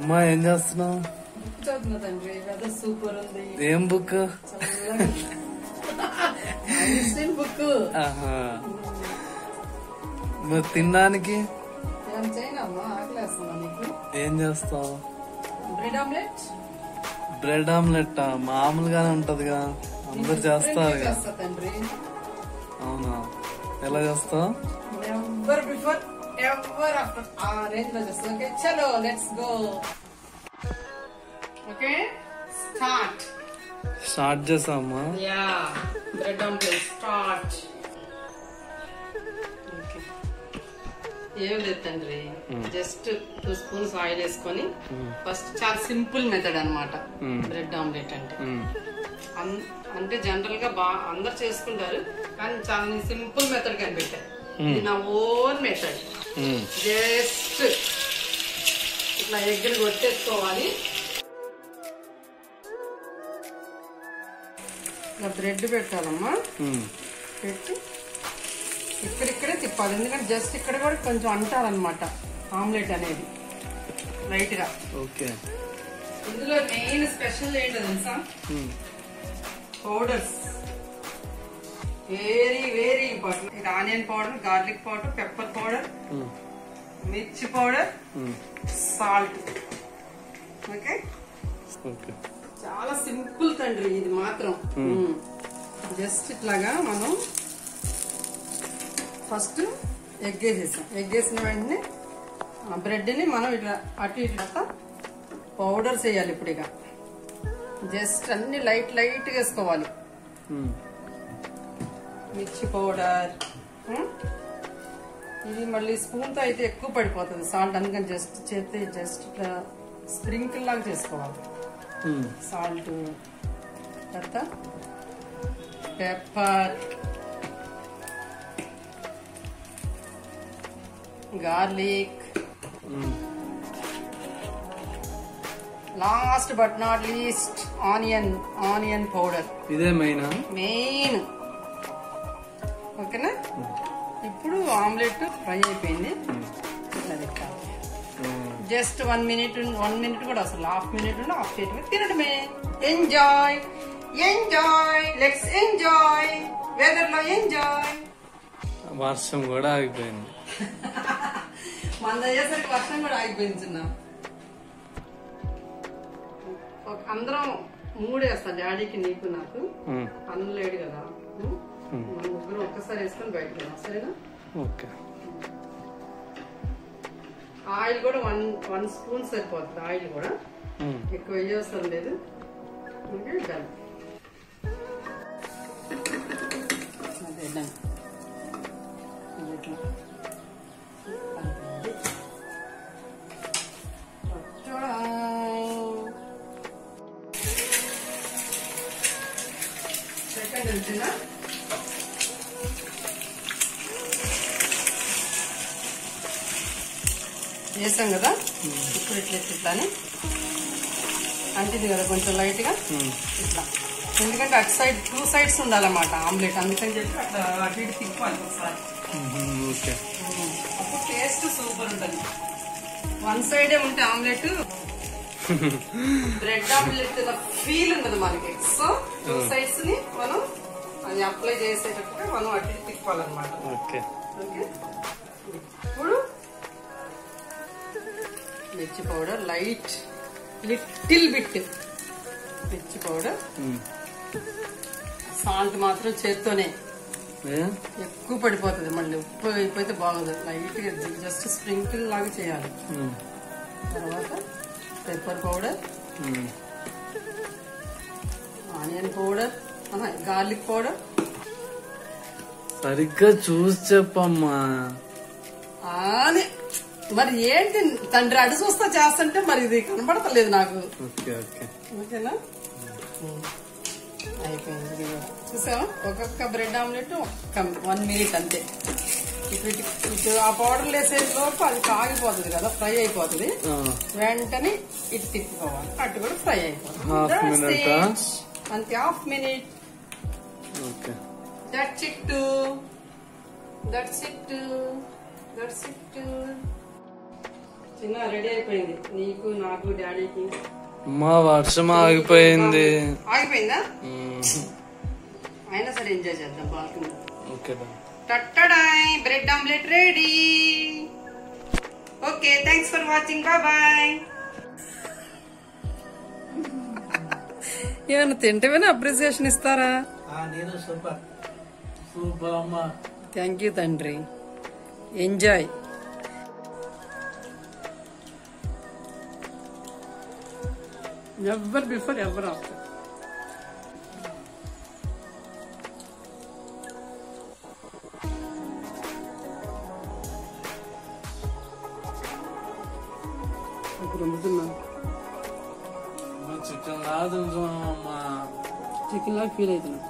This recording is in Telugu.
అమ్మా ఏం చేస్తున్నావు? చదువుతున్నా తండ్రి. వెదర్ సూపర్ ఉంది. ఏం బుక్? బుక్. మరి తినడానికి ఏం చేయనమ్మా, ఆకలేస్తున్నా నీకు. ఏం చేస్తావు? Bread omelette. బ్రెడ్ ఆమ్లెట్ మామూలుగానే ఉంటదిగా, అందరు చేస్తారు. చేస్తా తండ్రి. అవునా, ఎలా చేస్తావు? నెవర్ బిఫోర్ ఎవర్ ఆఫ్టర్ ఆ రేంజ్ లో చేస్తా. ఓకే చలో లెట్స్ గో. ఓకే స్టార్ట్ చేసామా? Yeah bread omelette start. Okay ఏం లేదు తండ్రి, జస్ట్ 2 స్పూన్స్ ఆయిల్ వేసుకొని ఫస్ట్ చాలా సింపుల్ మెథడ్ అన్నమాట బ్రెడ్ ఆమ్లెట్ అంటే. అంటే జనరల్ గా అందరు చేసుకుంటారు, కానీ చాలా సింపుల్ మెథడ్ కనిపెట్టా. ఇది నా ఓన్ మెథడ్. జస్ట్ ఇట్లా ఎగ్గులు కొట్టేసుకోవాలి. ఇలా బ్రెడ్ పెట్టాలమ్మా, పెట్టి ఇక్కడిక్కడే తిప్పాలి. ఎందుకంటే జస్ట్ ఇక్కడ కూడా కొంచెం అంటారనమాట ఆమ్లెట్ అనేది లైట్ గా. ఓకే, ఇందులో మెయిన్ స్పెషల్ ఏంటో తెలుసా? Powders very very important. Onion powder, garlic powder, pepper powder, మిర్చి పౌడర్, సాల్ట్. ఓకే, చాలా సింపుల్ తండ్రి ఇది మాత్రం. జస్ట్ ఇట్లాగా మనం ఫస్ట్ ఎగ్ వేసేసాం. ఎగ్ వేసిన వెంటనే బ్రెడ్ ని మనం ఇట్లా అటు ఇట్లా పౌడర్స్ వేయాలి. ఇప్పుడు ఇక జస్ట్ అన్ని లైట్ లైట్ వేసుకోవాలి. మిర్చి పౌడర్, ఇది మళ్ళీ స్పూన్ తో అయితే ఎక్కువ పడిపోతుంది సాల్ట్, అందుకని జస్ట్ చేతి జస్ట్ ఇట్లా స్ప్రింకిల్ లాగా చేసుకోవాలి. సాల్ట్, తర్వాత pepper, garlic, last but not least onion powder. ఇదే మెయిన్. ఓకేనా? ఇప్పుడు ఆమ్లెట్ ఫ్రై అయిపోయింది. ఇట్లా పెట్టాలి. జస్ట్ 1 మినిట్ కూడా అసలు హాఫ్ మినిట్ తినడమే. ఎంజాయ్ లెట్స్ ఎంజాయ్ వెదర్ లో ఎంజాయ్. వర్షం కూడా ఆగిపోయింది. మన అయ్యేసరికి వర్షం కూడా ఆగిపోయింది. చిన్న అందరం 3 వేస్తా, డాడీకి నీకు నాకు. అన్నం లేడు కదా, మన ముగ్గురు ఒక్కసారి వేసుకొని బయటకు వెళ్దాం. సరేనా? ఓకే. ఆయిల్ కూడా 1 స్పూన్ సరిపోతుంది. ఆయిల్ కూడా ఎక్కువ వేయవసరం లేదు. సెకండ్ వచ్చిందా? వేసాం కదా, ఇప్పుడు ఇట్లాని అంటింది కదా కొంచెం లైట్ గా ఇట్లా. ఎందుకంటే అటు సైడ్ 2 సైడ్స్ ఉండాలన్నమాట ఆమ్లెట్, అందుకని చెప్పి అట్లా అటు ఇటు తిప్పాలి ఒకసారి. అప్పుడు టేస్ట్ సూపర్ ఉంటుంది. 1 సైడే ఉంటే ఆమ్లెట్ బ్రెడ్ ఆమ్లెట్ ఫీల్ ఉండదు మనకి. సో 2 సైడ్స్ ని మనం అది అప్లై చేసేటట్టుగా మనం అటు ఇటు తిప్పాలన్నమాట. ఓకే, ఇప్పుడు మిర్చి పౌడర్ లైట్ లిటిల్ బిట్ మిర్చి పౌడర్, సాల్ట్ మాత్రం చేత్తోనే, ఎక్కువ పడిపోతుంది మళ్ళీ ఉప్పు అయిపోతే బాగోదు. లైట్ గా జస్ట్ స్ప్రింకిల్ లాగా చేయాలి. తర్వాత pepper powder, onion powder, garlic powder. సరిగ్గా చూసి చెప్పమ్మా. మరి ఏంటి తండ్రి అడు చూస్తా చేస్తుంటే మరి ఇది కనబడతలేదు నాకు. ఓకేనా? అయిపోయింది. చూసావా, ఒక్కొక్క బ్రెడ్ ఆమ్లెట్ 1 మినిట్ అంతే. ఇటు ఆ పౌడర్ వేసే లోపు అది కాగిపోతుంది కదా, ఫ్రై అయిపోతుంది. వెంటనే ఇటు తిప్పుకోవాలి, అటు కూడా ఫ్రై అయిపోతుంది. అంతే, హాఫ్ మినిట్. That's it. చిన్న రెడీ అయిపోయింది నీకు నాకు డాడీకి. అమ్మా వర్షం ఆగిపోయింది. ఆగిపోయిందా? అయినా సరే ఎంజాయ్ చేద్దాం బాల్కనీ. ఓకే టట్టడాయ్ bread omelette ready. Okay thanks for watching. Bye. ఏమన్నా తింటేనే అప్రిసియేషన్ ఇస్తారా? సూపర్ సూపర్ అమ్మా. థ్యాంక్ యూ తండ్రి. Enjoy. Never before ever after. Chicken లాగా తింటున్నాం అమ్మా. చికెన్ లాగా ఫీల్ అవుతున్నా.